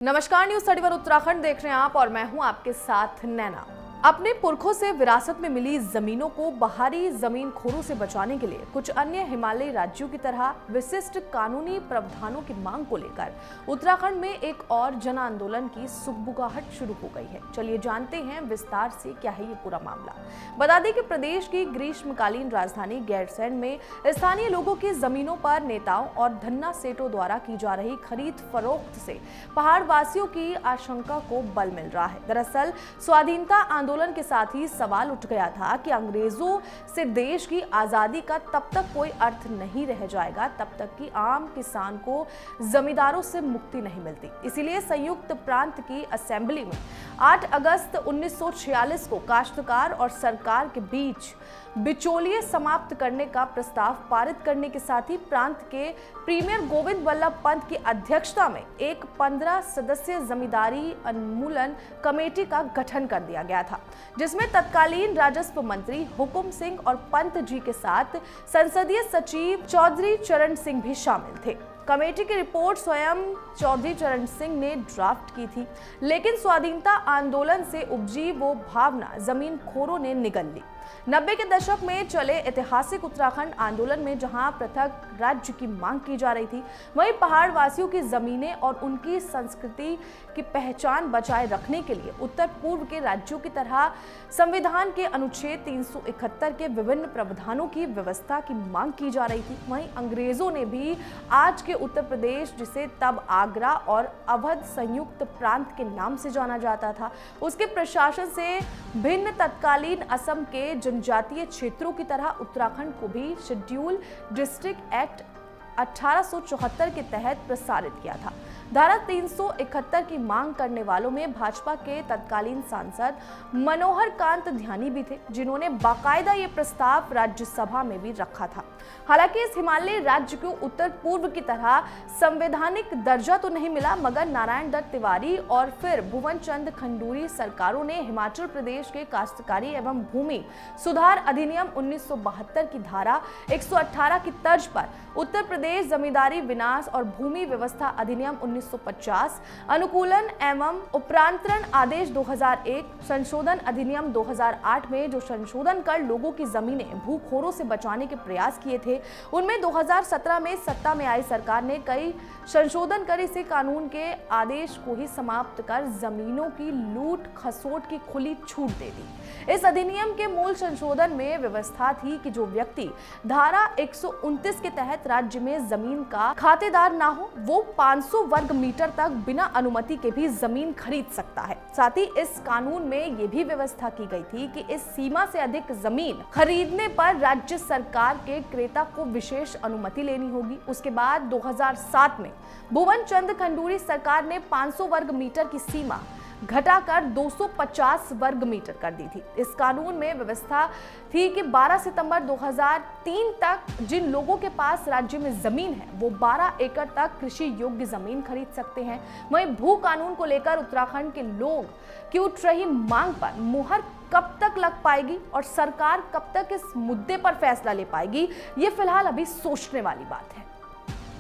नमस्कार, न्यूज 31 उत्तराखंड देख रहे हैं आप और मैं हूं आपके साथ नैना। अपने पुरखों से विरासत में मिली जमीनों को बाहरी जमीन खोरों से बचाने के लिए कुछ अन्य हिमालयी राज्यों की तरह विशिष्ट कानूनी प्रावधानों की मांग को लेकर उत्तराखंड में एक और जन आंदोलन की सुगबुगाहट शुरू हो गई है। चलिए जानते हैं विस्तार से क्या है ये पूरा मामला। बता दें कि प्रदेश की ग्रीष्मकालीन राजधानी गैरसैंण में स्थानीय लोगों की जमीनों पर नेताओं और धन्ना सेठों द्वारा की जा रही खरीद फरोख्त से पहाड़ वासियों की आशंका को बल मिल रहा है। दरअसल स्वाधीनता आंदोलन के साथ ही सवाल उठ गया था कि अंग्रेजों से देश की आजादी का तब तक कोई अर्थ नहीं रह जाएगा तब तक कि आम किसान को जमींदारों से मुक्ति नहीं मिलती। इसीलिए संयुक्त प्रांत की असेंबली में 8 अगस्त 1946 को काश्तकार और सरकार के बीच बिचौलिए समाप्त करने का प्रस्ताव पारित करने के साथ ही प्रांत के प्रीमियर गोविंद वल्लभ पंत की अध्यक्षता में एक 15 सदस्यीय जमींदारी उन्मूलन कमेटी का गठन कर दिया गया था, जिसमें तत्कालीन राजस्व मंत्री हुकुम सिंह और पंत जी के साथ संसदीय सचिव चौधरी चरण सिंह भी शामिल थे। कमेटी की रिपोर्ट स्वयं चौधरी चरण सिंह ने ड्राफ्ट की थी, लेकिन स्वाधीनता आंदोलन से उपजी वो भावना जमीन खोरों ने निगल ली। 90 के दशक में चले ऐतिहासिक उत्तराखंड आंदोलन में जहां पृथक राज्य की मांग की जा रही थी, वहीं पहाड़ वासियों की जमीनें और उनकी संस्कृति की पहचान बचाए रखने के लिए उत्तर पूर्व के राज्यों की तरह संविधान के अनुच्छेद 371 के विभिन्न प्रावधानों की व्यवस्था की मांग की जा रही थी। वहीं अंग्रेजों ने भी आज के उत्तर प्रदेश, जिसे तब आगरा और अवध संयुक्त प्रांत के नाम से जाना जाता था, उसके प्रशासन से भिन्न तत्कालीन असम के जनजातीय क्षेत्रों की तरह उत्तराखंड को भी शेड्यूल डिस्ट्रिक्ट एक्ट 1874 के तहत प्रसारित किया था। धारा 371 की मांग करने वालों में भाजपा के तत्कालीन सांसद मनोहर कांत ध्यानी भी थे, जिन्होंने बाकायदा ये प्रस्ताव राज्यसभा में भी रखा था। हालांकि इस हिमालयी राज्य को उत्तर पूर्व की तरह संवैधानिक दर्जा तो नहीं मिला, मगर नारायण दत्त तिवारी और फिर भुवन चंद खंडूरी सरकारों ने हिमाचल प्रदेश के काश्तकारी एवं भूमि सुधार अधिनियम 1972 की धारा 118 की तर्ज पर उत्तर प्रदेश जमींदारी विनाश और भूमि व्यवस्था अधिनियम 1950, अनुकूलन एवं उपरांतरण आदेश 2001, संशोधन अधिनियम 2008 में जो संशोधन कर लोगों की जमीनें भूखोरों से बचाने के प्रयास किए थे, उनमें 2017 में सत्ता में आई सरकार ने कई संशोधन कर इसे कानून के आदेश को ही समाप्त कर जमीनों की लूट खसोट की खुली छूट दे दी। इस अधिनियम के मूल संशोधन में व्यवस्था थी कि जो व्यक्ति धारा 129 के तहत राज्य में जमीन का खातेदार ना हो, वो 500 वर्ग मीटर तक बिना अनुमति के भी जमीन खरीद सकता है। साथ ही इस कानून में ये भी व्यवस्था की गई थी कि इस सीमा से अधिक जमीन खरीदने पर राज्य सरकार के क्रेता को विशेष अनुमति लेनी होगी। उसके बाद 2007 में भुवन चंद खंडूरी सरकार ने 500 वर्ग मीटर की सीमा घटाकर 250 वर्ग मीटर कर दी थी। इस कानून में व्यवस्था थी कि 12 सितंबर 2003 तक जिन लोगों के पास राज्य में जमीन है, वो 12 एकड़ तक कृषि योग्य जमीन खरीद सकते हैं। वहीं भू कानून को लेकर उत्तराखंड के लोग की उठ रही मांग पर मुहर कब तक लग पाएगी और सरकार कब तक इस मुद्दे पर फैसला ले पाएगी, ये फिलहाल अभी सोचने वाली बात है।